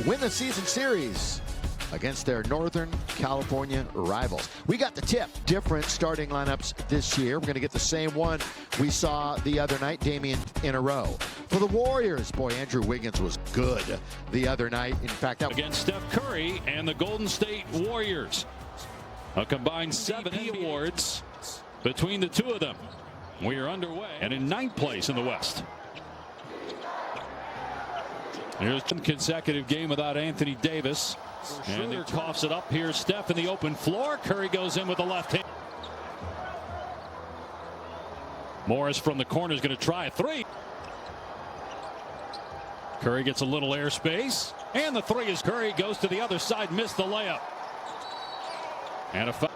win the season series against their Northern California rivals. We got the tip. Different starting lineups this year. We're going to get the same one we saw the other night, Damian in a row. For the Warriors, boy, Andrew Wiggins was good the other night. In fact, that against Steph Curry and the Golden State Warriors. A combined 7 awards between the two of them. We are underway and in 9th place in the West. Here's a consecutive game without Anthony Davis. And he coughs it up. Here's Steph in the open floor. Curry goes in with the left hand. Morris from the corner is going to try a three. Curry gets a little airspace. And the three is Curry goes to the other side. Missed the layup. And a foul.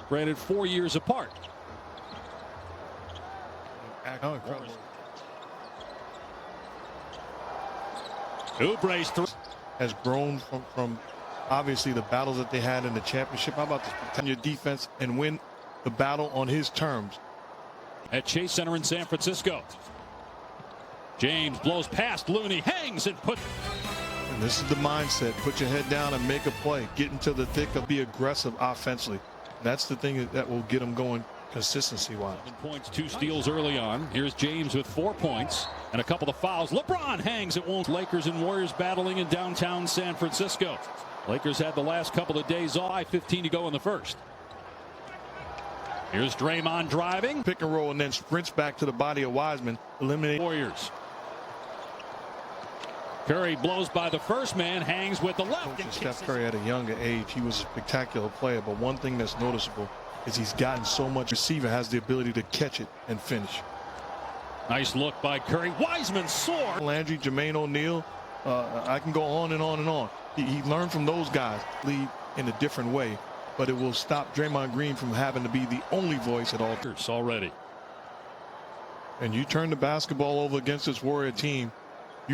Granted 4 years apart. Oubre's through. Has grown from obviously the battles that they had in the championship. How about this? Protect your defense and win the battle on his terms. At Chase Center in San Francisco. James blows past Looney, hangs and put. And this is the mindset. Put your head down and make a play. Get into the thick of be aggressive offensively. That's the thing that will get them going consistency-wise. Points, 2 steals early on. Here's James with 4 points and a couple of fouls. LeBron hangs it won't. Lakers and Warriors battling in downtown San Francisco. Lakers had the last couple of days off. 15 to go in the first. Here's Draymond driving. Pick and roll and then sprints back to the body of Wiseman. Eliminate Warriors. Curry blows by the first man, hangs with the left. Steph Curry at a younger age, he was a spectacular player, but one thing that's noticeable is he's gotten so much. Receiver has the ability to catch it and finish. Nice look by Curry. Wiseman soar. Landry, Jermaine O'Neal, I can go on and on and on. He learned from those guys, lead in a different way, but it will stop Draymond Green from having to be the only voice at all. Already. And you turn the basketball over against this Warrior team.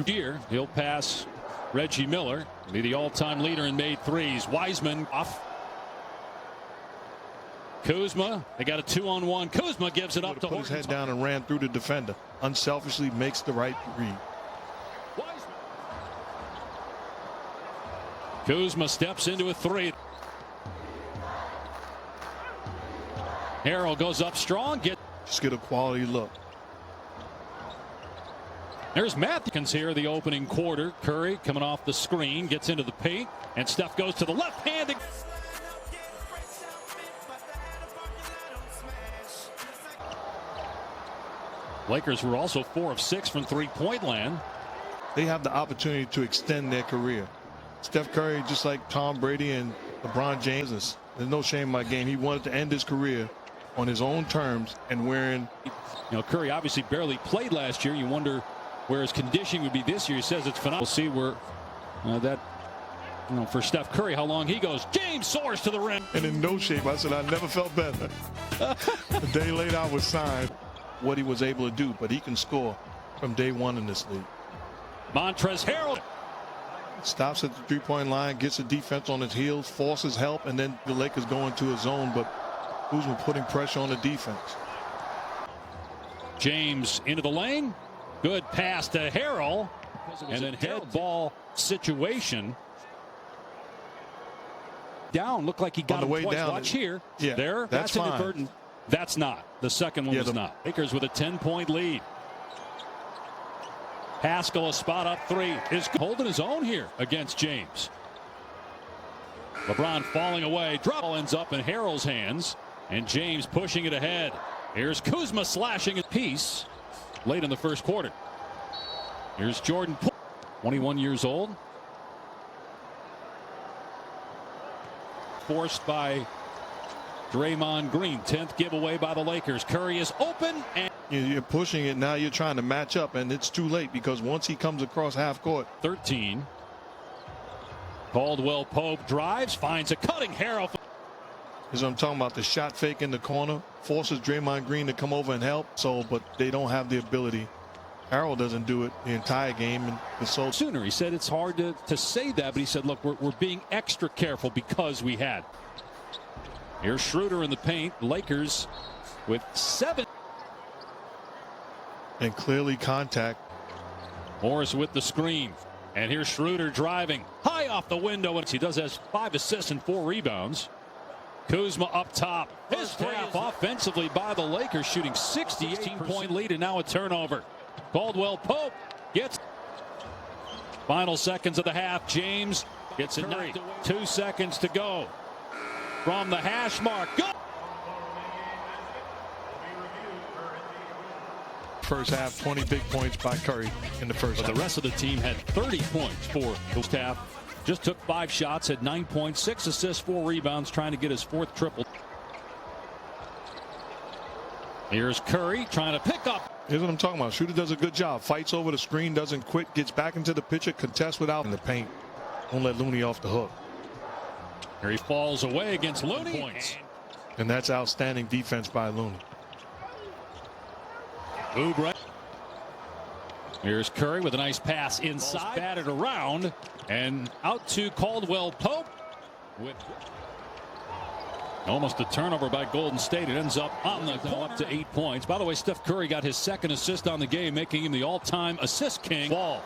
Here, he'll pass Reggie Miller, be the all-time leader in made threes. Wiseman off. Kuzma, they got a 2-on-1. Kuzma gives it up to put his head down and ran through the defender. Unselfishly makes the right read. Wiseman. Kuzma steps into a three. Harrell goes up strong. Just get a quality look. There's Matthews here the opening quarter. Curry coming off the screen, gets into the paint, and Steph goes to the left hand. Lakers were also 4 of 6 from three-point land. They have the opportunity to extend their career. Steph Curry, just like Tom Brady and LeBron James, there's no shame in my game. He wanted to end his career on his own terms and wearing. You know, Curry obviously barely played last year. You wonder where his conditioning would be this year. He says it's phenomenal. We'll see where for Steph Curry, how long he goes. James soars to the rim. And in no shape. I said I never felt better. The day later I was signed what he was able to do, but he can score from day one in this league. Montrezl Harrell stops at the three-point line, gets the defense on his heels, forces help, and then the Lakers go into a zone, but Kuzma putting pressure on the defense. James into the lane. Good pass to Harrell. And then head ball situation. Down. Looked like he got on the way twice. down. Watch here. Yeah, there. That's inadvertent. That's not. The second one was not. Lakers with a 10-point lead. Haskell a spot up three. Is holding his own here against James. LeBron falling away. Drop ball ends up in Harrell's hands. And James pushing it ahead. Here's Kuzma slashing a piece late in the first quarter. Here's Jordan, 21 years old. Forced by Draymond Green. 10th giveaway by the Lakers. Curry is open. And you're pushing it. Now you're trying to match up, and it's too late because once he comes across half court. 13. Caldwell Pope drives, finds a cutting Harrell. Is what I'm talking about, the shot fake in the corner, forces Draymond Green to come over and help. So, but they don't have the ability. Harrell doesn't do it the entire game. And so sooner, he said it's hard to say that, but he said, look, we're being extra careful because we had. Here's Schroeder in the paint. Lakers with 7. and clearly contact. Morris with the screen. And here's Schroeder driving high off the window. And he does has 5 assists and 4 rebounds. Kuzma up top. His half offensively by the Lakers, shooting 16-point lead, and now a turnover. Caldwell Pope gets final seconds of the half. James gets it knocked away. 2 seconds to go from the hash mark. Go! First half, 20 big points by Curry in the first half. The rest of the team had 30 points for the half. Just took 5 shots, had 9 points, 6 assists, 4 rebounds, trying to get his 4th triple. Here's Curry trying to pick up. Here's what I'm talking about. Shooter does a good job. Fights over the screen, doesn't quit, gets back into the picture, contests without in the paint. Won't let Looney off the hook. Here he falls away against Looney. Points. And that's outstanding defense by Looney. Oubre. Here's Curry with a nice pass inside. Batted around and out to Caldwell Pope. With almost a turnover by Golden State. It ends up on the up to 8 points. By the way, Steph Curry got his 2nd assist on the game, making him the all-time assist king. Ball.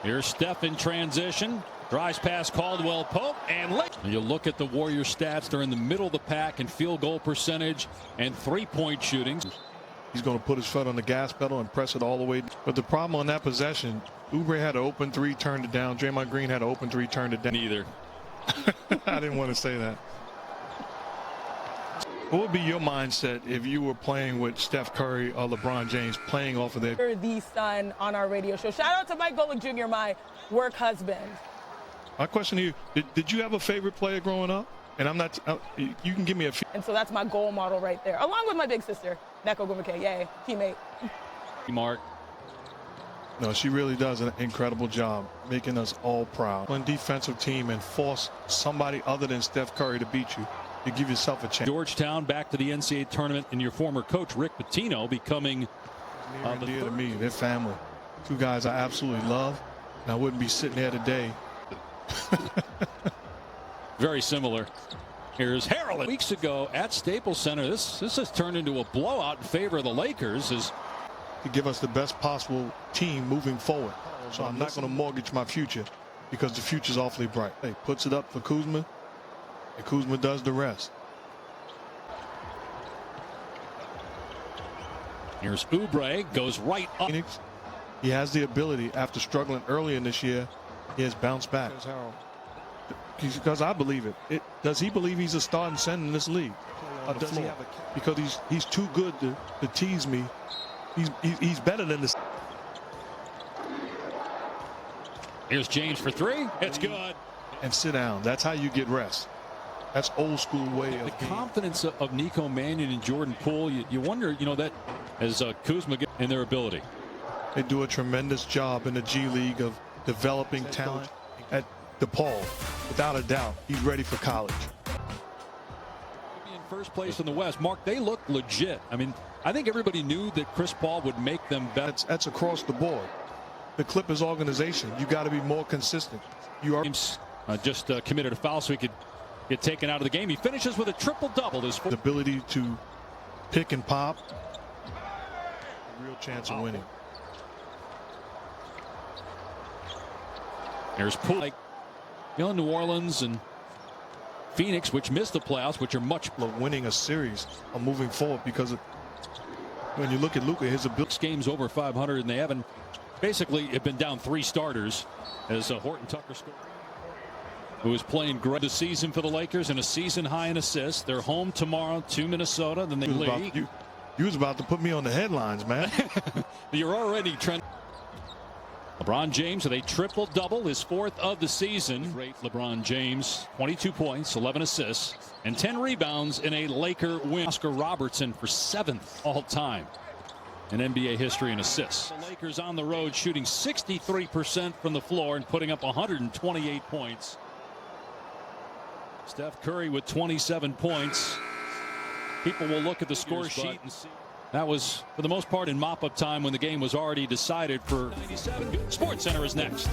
Here's Steph in transition. Drives past Caldwell Pope and you look at the Warriors stats. They're in the middle of the pack in field goal percentage and 3-point shooting. He's going to put his foot on the gas pedal and press it all the way. But the problem on that possession, Oubre had an open 3, turned it down. Draymond Green had an open 3, turned it down. Neither. I didn't want to say that. What would be your mindset if you were playing with Steph Curry or LeBron James playing off of their... You're the son on our radio show. Shout out to Mike Golick Jr., my work husband. My question to you, did you have a favorite player growing up? And I'm not, you can give me a few. And so that's my goal model right there, along with my big sister, Neko Gumake. Yay, teammate. Mark. No, she really does an incredible job making us all proud. One defensive team and force somebody other than Steph Curry to beat you. You give yourself a chance. Georgetown back to the NCAA tournament, and your former coach Rick Pitino becoming near and dear to me. Their family, 2 guys I absolutely love, and I wouldn't be sitting there today. Very similar. Here's Harold. Weeks ago at Staples Center, this has turned into a blowout in favor of the Lakers. To give us the best possible team moving forward. So I'm not going to mortgage my future because the future's awfully bright. Hey, puts it up for Kuzma, and Kuzma does the rest. Here's Oubre, goes right up. Phoenix, he has the ability, after struggling early in this year, he has bounced back. Because I believe it. Does he believe he's a starting center in this league? Or does he have a, because he's too good to tease me. He's better than this. Here's James for 3. It's good. And sit down. That's how you get rest. That's old school way of the confidence of Nico Mannion and Jordan Poole. You wonder, that as Kuzma gets in their ability. They do a tremendous job in the G League of developing talent. At DePaul, without a doubt, he's ready for college. In first place in the West, Mark, they look legit. I mean, I think everybody knew that Chris Paul would make them better. That's across the board. The Clippers organization, you got to be more consistent. You are just committed a foul so he could get taken out of the game. He finishes with a triple-double. His the ability to pick and pop, a real chance of winning. There's Poole. Like, New Orleans and Phoenix, which missed the playoffs, which are much winning a series or moving forward, because when you look at Luka, his ability. Games over 500, and they haven't basically been down 3 starters as Horton Tucker scored. Who is playing great this season for the Lakers and a season high in assists. They're home tomorrow to Minnesota. Then they leave. You was about to put me on the headlines, man. You're already trending. LeBron James with a triple-double, his 4th of the season. Great LeBron James, 22 points, 11 assists, and 10 rebounds in a Laker win. Oscar Robertson for 7th all-time in NBA history in assists. The Lakers on the road shooting 63% from the floor and putting up 128 points. Steph Curry with 27 points. People will look at the score sheet and see. That was, for the most part, in mop-up time when the game was already decided for 97. SportsCenter is next.